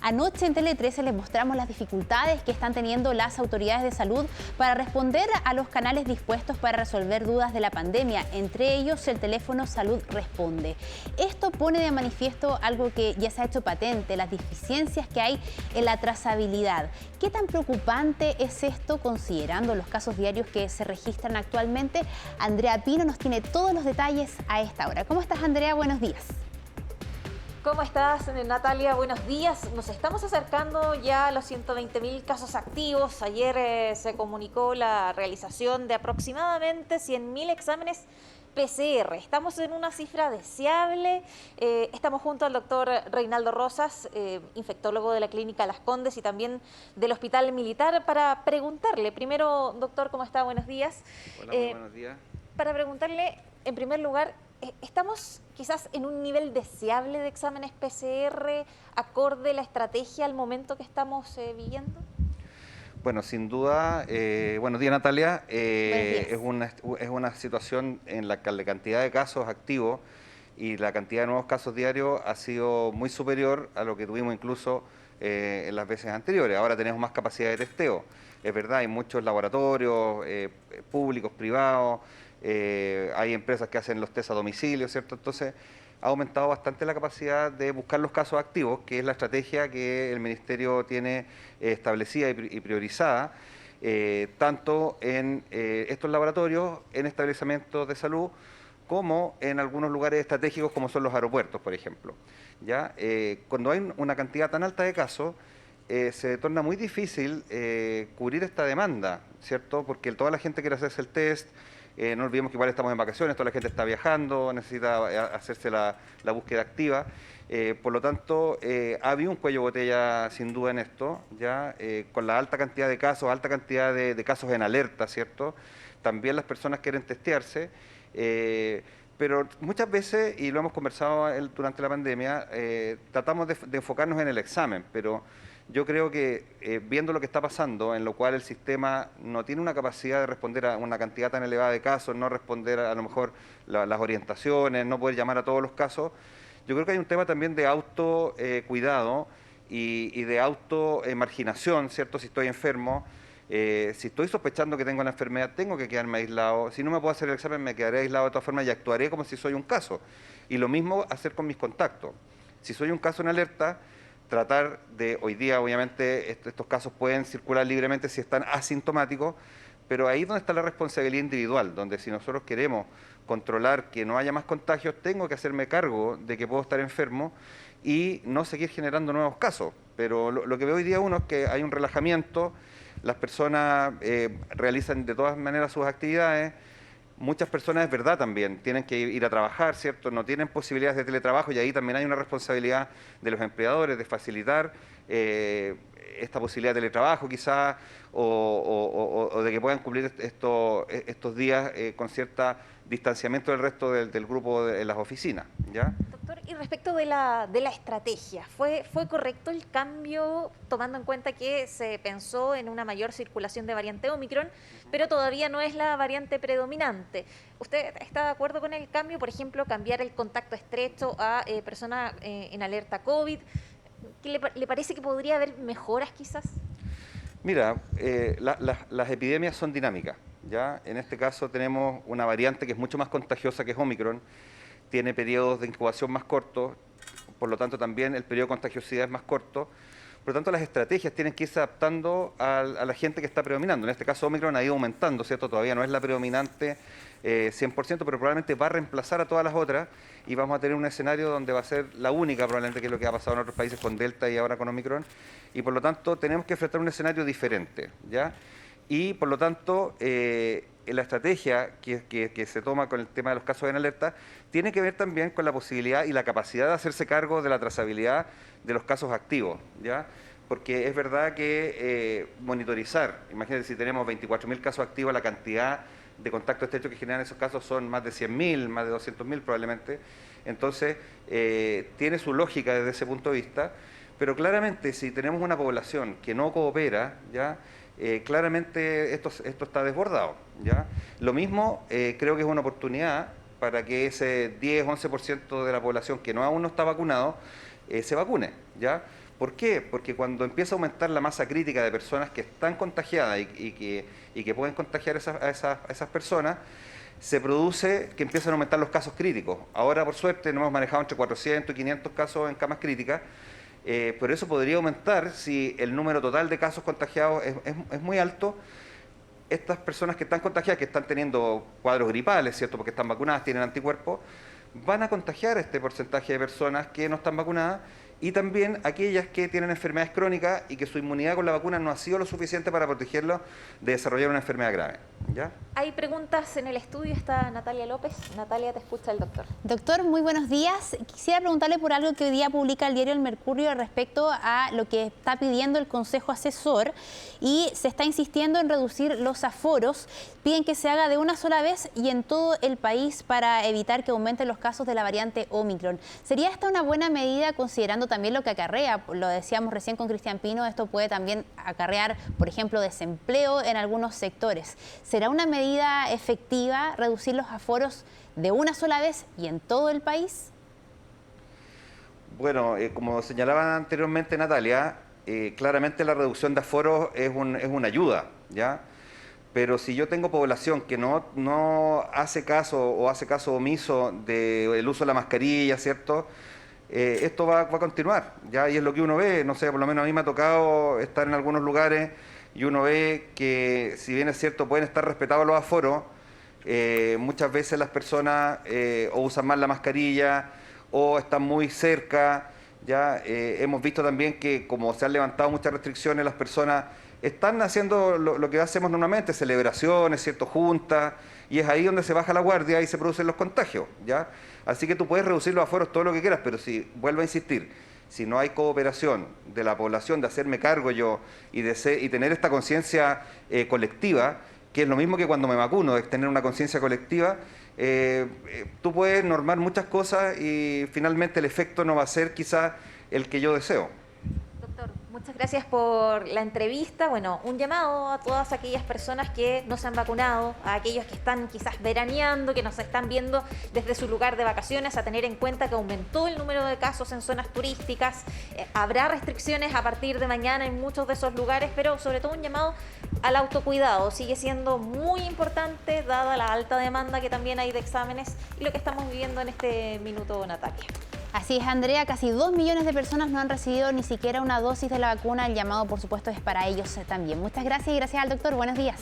Anoche en Tele 13 les mostramos las dificultades que están teniendo las autoridades de salud para responder a los canales dispuestos para resolver dudas de la pandemia, entre ellos el teléfono Salud Responde. Esto pone de manifiesto algo que ya se ha hecho patente, las deficiencias que hay en la trazabilidad. ¿Qué tan preocupante es esto considerando los casos diarios que se registran actualmente? Andrea Pino nos tiene todos los detalles a esta hora. ¿Cómo estás, Andrea? Buenos días. ¿Cómo estás, Natalia? Buenos días. Nos estamos acercando ya a los 120.000 casos activos. Ayer se comunicó la realización de aproximadamente 100.000 exámenes PCR. Estamos en una cifra deseable. Estamos junto al doctor Reinaldo Rosas, infectólogo de la Clínica Las Condes y también del Hospital Militar, para preguntarle. Primero, doctor, ¿cómo está? Buenos días. Hola, muy buenos días. Para preguntarle, en primer lugar, ¿estamos quizás en un nivel deseable de exámenes PCR acorde a la estrategia al momento que estamos viviendo? Bueno, sin duda, buenos días, Natalia. Buenos días. Es una situación en la que la cantidad de casos activos y la cantidad de nuevos casos diarios ha sido muy superior a lo que tuvimos incluso en las veces anteriores. Ahora tenemos más capacidad de testeo. Es verdad, hay muchos laboratorios públicos, privados, hay empresas que hacen los test a domicilio, ¿cierto? Entonces, ha aumentado bastante la capacidad de buscar los casos activos, que es la estrategia que el Ministerio tiene establecida y priorizada, tanto en estos laboratorios, en establecimientos de salud, como en algunos lugares estratégicos como son los aeropuertos, por ejemplo. ¿Ya? Cuando hay una cantidad tan alta de casos, se torna muy difícil cubrir esta demanda, ¿cierto? Porque toda la gente quiere hacerse el test. No olvidemos que igual estamos en vacaciones, toda la gente está viajando, necesita hacerse la búsqueda activa. Por lo tanto, ha habido un cuello de botella sin duda en esto, ¿ya? Con la alta cantidad de casos, alta cantidad de casos en alerta, ¿cierto? También las personas quieren testearse, pero muchas veces, y lo hemos conversado durante la pandemia, tratamos de enfocarnos en el examen, pero yo creo que viendo lo que está pasando, en lo cual el sistema no tiene una capacidad de responder a una cantidad tan elevada de casos, no responder a lo mejor las orientaciones, no poder llamar a todos los casos, yo creo que hay un tema también de autocuidado y de automarginación, ¿cierto? Si estoy enfermo, si estoy sospechando que tengo la enfermedad, tengo que quedarme aislado. Si no me puedo hacer el examen, me quedaré aislado de todas formas y actuaré como si soy un caso. Y lo mismo hacer con mis contactos. Si soy un caso en alerta, tratar de, hoy día obviamente estos casos pueden circular libremente si están asintomáticos, pero ahí es donde está la responsabilidad individual, donde si nosotros queremos controlar que no haya más contagios, tengo que hacerme cargo de que puedo estar enfermo y no seguir generando nuevos casos. Pero lo que veo hoy día uno es que hay un relajamiento, las personas realizan de todas maneras sus actividades. Muchas personas, es verdad también, tienen que ir a trabajar, ¿cierto? No tienen posibilidades de teletrabajo y ahí también hay una responsabilidad de los empleadores de facilitar esta posibilidad de teletrabajo quizás o de que puedan cumplir estos días con cierto distanciamiento del resto del grupo en las oficinas, ¿ya? Doctor, y respecto de la estrategia, ¿fue correcto el cambio tomando en cuenta que se pensó en una mayor circulación de variante Omicron, pero todavía no es la variante predominante? ¿Usted está de acuerdo con el cambio? Por ejemplo, cambiar el contacto estrecho a personas en alerta COVID. ¿Qué le parece que podría haber mejoras quizás? Mira, las epidemias son dinámicas, ¿ya? En este caso tenemos una variante que es mucho más contagiosa, que es Omicron, tiene periodos de incubación más cortos, por lo tanto también el periodo de contagiosidad es más corto. Por lo tanto, las estrategias tienen que irse adaptando a la gente que está predominando. En este caso, Omicron ha ido aumentando, ¿cierto? Todavía no es la predominante 100%, pero probablemente va a reemplazar a todas las otras y vamos a tener un escenario donde va a ser la única, probablemente, que es lo que ha pasado en otros países con Delta y ahora con Omicron. Y por lo tanto, tenemos que enfrentar un escenario diferente, ¿ya? Y por lo tanto, la estrategia que se toma con el tema de los casos en alerta tiene que ver también con la posibilidad y la capacidad de hacerse cargo de la trazabilidad de los casos activos, ¿ya? Porque es verdad que monitorizar, imagínense si tenemos 24.000 casos activos, la cantidad de contactos estrechos que generan esos casos son más de 100.000, más de 200.000 probablemente. Entonces, tiene su lógica desde ese punto de vista, pero claramente si tenemos una población que no coopera, ¿ya? Claramente esto está desbordado, ¿ya? Lo mismo creo que es una oportunidad para que ese 10-11% de la población que aún no está vacunado se vacune, ¿ya? ¿Por qué? Porque cuando empieza a aumentar la masa crítica de personas que están contagiadas y que pueden contagiar a esas personas, se produce que empiezan a aumentar los casos críticos. Ahora, por suerte, nos hemos manejado entre 400 y 500 casos en camas críticas, pero eso podría aumentar si el número total de casos contagiados es muy alto. Estas personas que están contagiadas, que están teniendo cuadros gripales, ¿cierto?, porque están vacunadas, tienen anticuerpos, van a contagiar a este porcentaje de personas que no están vacunadas, y también aquellas que tienen enfermedades crónicas y que su inmunidad con la vacuna no ha sido lo suficiente para protegerlos de desarrollar una enfermedad grave. ¿Ya? Hay preguntas en el estudio, está Natalia López. Natalia, te escucha el doctor. Doctor, muy buenos días. Quisiera preguntarle por algo que hoy día publica el diario El Mercurio respecto a lo que está pidiendo el Consejo Asesor, y se está insistiendo en reducir los aforos. Piden que se haga de una sola vez y en todo el país para evitar que aumenten los casos de la variante Omicron. ¿Sería esta una buena medida considerando también lo que acarrea? Lo decíamos recién con Cristian Pino, esto puede también acarrear, por ejemplo, desempleo en algunos sectores. ¿Será una medida efectiva reducir los aforos de una sola vez y en todo el país? Bueno, como señalaba anteriormente Natalia, claramente la reducción de aforos es una ayuda, ¿ya? Pero si yo tengo población que no hace caso o hace caso omiso del uso de la mascarilla, ¿cierto?, esto va a continuar, ¿ya? Y es lo que uno ve, no sé, por lo menos a mí me ha tocado estar en algunos lugares y uno ve que, si bien es cierto, pueden estar respetados los aforos, muchas veces las personas o usan mal la mascarilla o están muy cerca, ¿ya? Hemos visto también que, como se han levantado muchas restricciones, las personas están haciendo lo que hacemos normalmente, celebraciones, ¿cierto?, juntas, y es ahí donde se baja la guardia y se producen los contagios, ¿ya? Así que tú puedes reducir los aforos todo lo que quieras, pero si, vuelvo a insistir, si no hay cooperación de la población, de hacerme cargo yo y tener esta conciencia colectiva, que es lo mismo que cuando me vacuno, es tener una conciencia colectiva, tú puedes normar muchas cosas y finalmente el efecto no va a ser quizás el que yo deseo. Doctor, muchas gracias por la entrevista. Bueno, un llamado a todas aquellas personas que no se han vacunado, a aquellos que están quizás veraneando, que nos están viendo desde su lugar de vacaciones, a tener en cuenta que aumentó el número de casos en zonas turísticas. Habrá restricciones a partir de mañana en muchos de esos lugares, pero sobre todo un llamado al autocuidado. Sigue siendo muy importante, dada la alta demanda que también hay de exámenes y lo que estamos viviendo en este minuto, Natalia. Así es, Andrea, casi 2 millones de personas no han recibido ni siquiera una dosis de la vacuna. El llamado, por supuesto, es para ellos también. Muchas gracias y gracias al doctor. Buenos días.